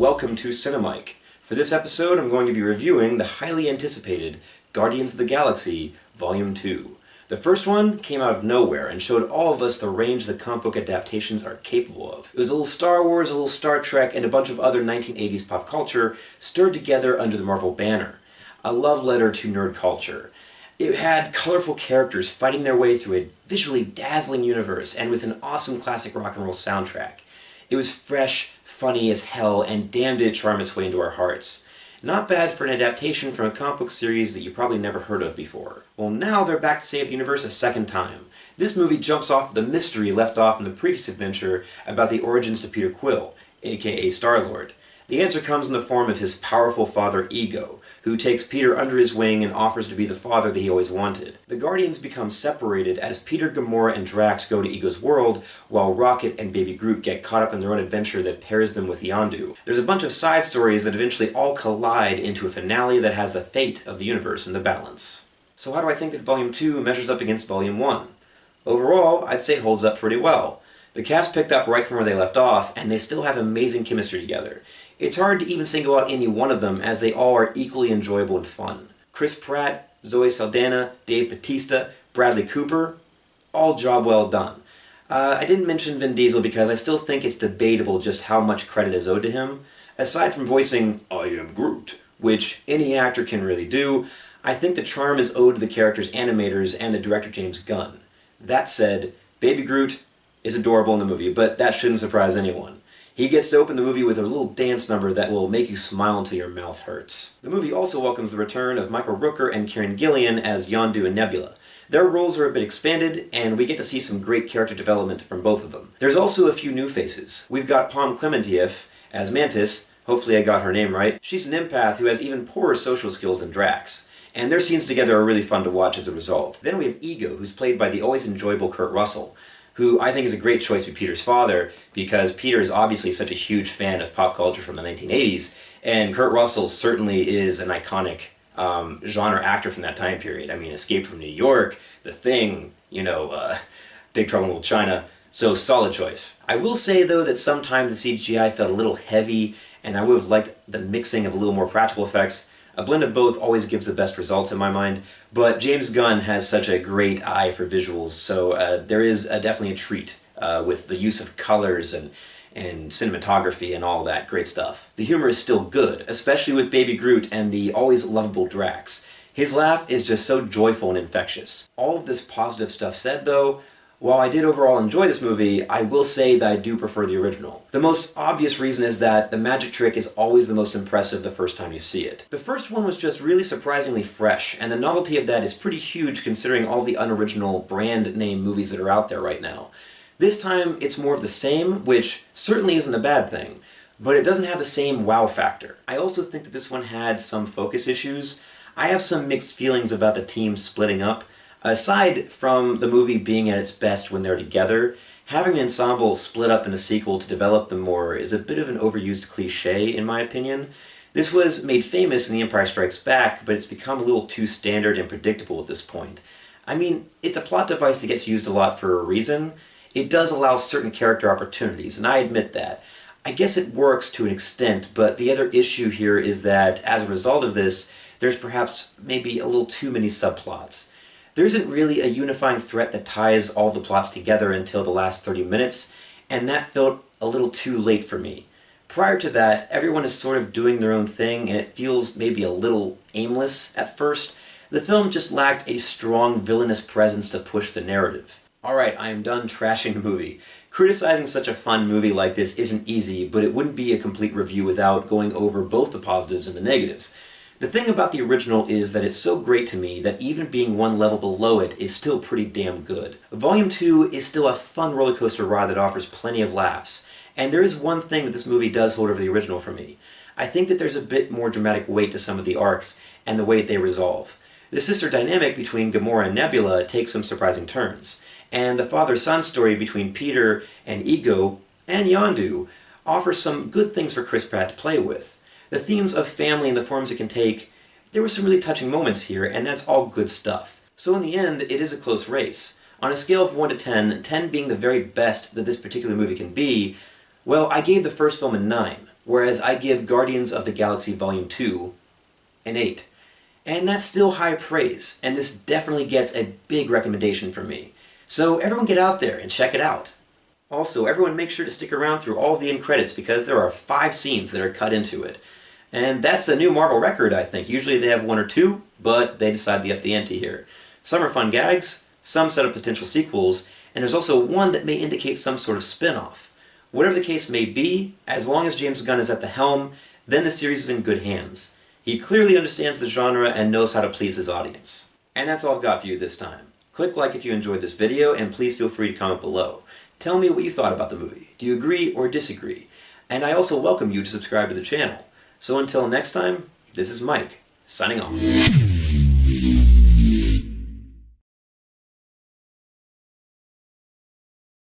welcome to CineMike. For this episode, I'm going to be reviewing the highly anticipated Guardians of the Galaxy Volume 2. The first one came out of nowhere and showed all of us the range the comic book adaptations are capable of. It was a little Star Wars, a little Star Trek, and a bunch of other 1980s pop culture stirred together under the Marvel banner. A love letter to nerd culture. It had colorful characters fighting their way through a visually dazzling universe and with an awesome classic rock and roll soundtrack. It was fresh, funny as hell, and damn did it charm its way into our hearts. Not bad for an adaptation from a comic book series that you probably never heard of before. Well, now they're back to save the universe a second time. This movie jumps off the mystery left off in the previous adventure about the origins to Peter Quill, aka Star-Lord. The answer comes in the form of his powerful father, Ego, who takes Peter under his wing and offers to be the father that he always wanted. The Guardians become separated as Peter, Gamora, and Drax go to Ego's world, while Rocket and Baby Groot get caught up in their own adventure that pairs them with Yondu. There's a bunch of side stories that eventually all collide into a finale that has the fate of the universe in the balance. So how do I think that Volume 2 measures up against Volume 1? Overall, I'd say it holds up pretty well. The cast picked up right from where they left off, and they still have amazing chemistry together. It's hard to even single out any one of them, as they all are equally enjoyable and fun. Chris Pratt, Zoe Saldana, Dave Bautista, Bradley Cooper, all job well done. I didn't mention Vin Diesel because I still think it's debatable just how much credit is owed to him. Aside from voicing I Am Groot, which any actor can really do, I think the charm is owed to the character's animators and the director James Gunn. That said, Baby Groot is adorable in the movie, but that shouldn't surprise anyone. He gets to open the movie with a little dance number that will make you smile until your mouth hurts. The movie also welcomes the return of Michael Rooker and Karen Gillan as Yondu and Nebula. Their roles are a bit expanded, and we get to see some great character development from both of them. There's also a few new faces. We've got Pom Klementieff as Mantis, hopefully I got her name right. She's an empath who has even poorer social skills than Drax, and their scenes together are really fun to watch as a result. Then we have Ego, who's played by the always enjoyable Kurt Russell, who I think is a great choice to be Peter's father, because Peter is obviously such a huge fan of pop culture from the 1980s, and Kurt Russell certainly is an iconic genre actor from that time period. I mean, Escape from New York, The Thing, Big Trouble in Little China, so solid choice. I will say, though, that sometimes the CGI felt a little heavy, and I would have liked the mixing of a little more practical effects. A blend of both always gives the best results in my mind, but James Gunn has such a great eye for visuals, so there is definitely a treat with the use of colors and cinematography and all that great stuff. The humor is still good, especially with Baby Groot and the always lovable Drax. His laugh is just so joyful and infectious. All of this positive stuff said, though, while I did overall enjoy this movie, I will say that I do prefer the original. The most obvious reason is that the magic trick is always the most impressive the first time you see it. The first one was just really surprisingly fresh, and the novelty of that is pretty huge considering all the unoriginal brand name movies that are out there right now. This time, it's more of the same, which certainly isn't a bad thing, but it doesn't have the same wow factor. I also think that this one had some focus issues. I have some mixed feelings about the team splitting up. Aside from the movie being at its best when they're together, having an ensemble split up in a sequel to develop them more is a bit of an overused cliché, in my opinion. This was made famous in The Empire Strikes Back, but it's become a little too standard and predictable at this point. I mean, it's a plot device that gets used a lot for a reason. It does allow certain character opportunities, and I admit that. I guess it works to an extent, but the other issue here is that, as a result of this, there's perhaps maybe a little too many subplots. There isn't really a unifying threat that ties all the plots together until the last 30 minutes, and that felt a little too late for me. Prior to that, everyone is sort of doing their own thing, and it feels maybe a little aimless at first. The film just lacked a strong villainous presence to push the narrative. Alright, I am done trashing the movie. Criticizing such a fun movie like this isn't easy, but it wouldn't be a complete review without going over both the positives and the negatives. The thing about the original is that it's so great to me that even being one level below it is still pretty damn good. Volume 2 is still a fun roller coaster ride that offers plenty of laughs. And there is one thing that this movie does hold over the original for me. I think that there's a bit more dramatic weight to some of the arcs and the way they resolve. The sister dynamic between Gamora and Nebula takes some surprising turns. And the father-son story between Peter and Ego and Yondu offers some good things for Chris Pratt to play with. The themes of family and the forms it can take, there were some really touching moments here, and that's all good stuff. So in the end, it is a close race. On a scale of 1 to 10, 10 being the very best that this particular movie can be, well, I gave the first film a 9. whereas I give Guardians of the Galaxy Volume 2 an 8. And that's still high praise, and this definitely gets a big recommendation from me. So everyone get out there and check it out. Also, everyone make sure to stick around through all of the end credits because there are 5 scenes that are cut into it. And that's a new Marvel record, I think. Usually they have 1 or 2, but they decided to up the ante here. Some are fun gags, some set up potential sequels, and there's also one that may indicate some sort of spin-off. Whatever the case may be, as long as James Gunn is at the helm, then the series is in good hands. He clearly understands the genre and knows how to please his audience. And that's all I've got for you this time. Click like if you enjoyed this video, and please feel free to comment below. Tell me what you thought about the movie. Do you agree or disagree? And I also welcome you to subscribe to the channel. So until next time, this is Mike, signing off.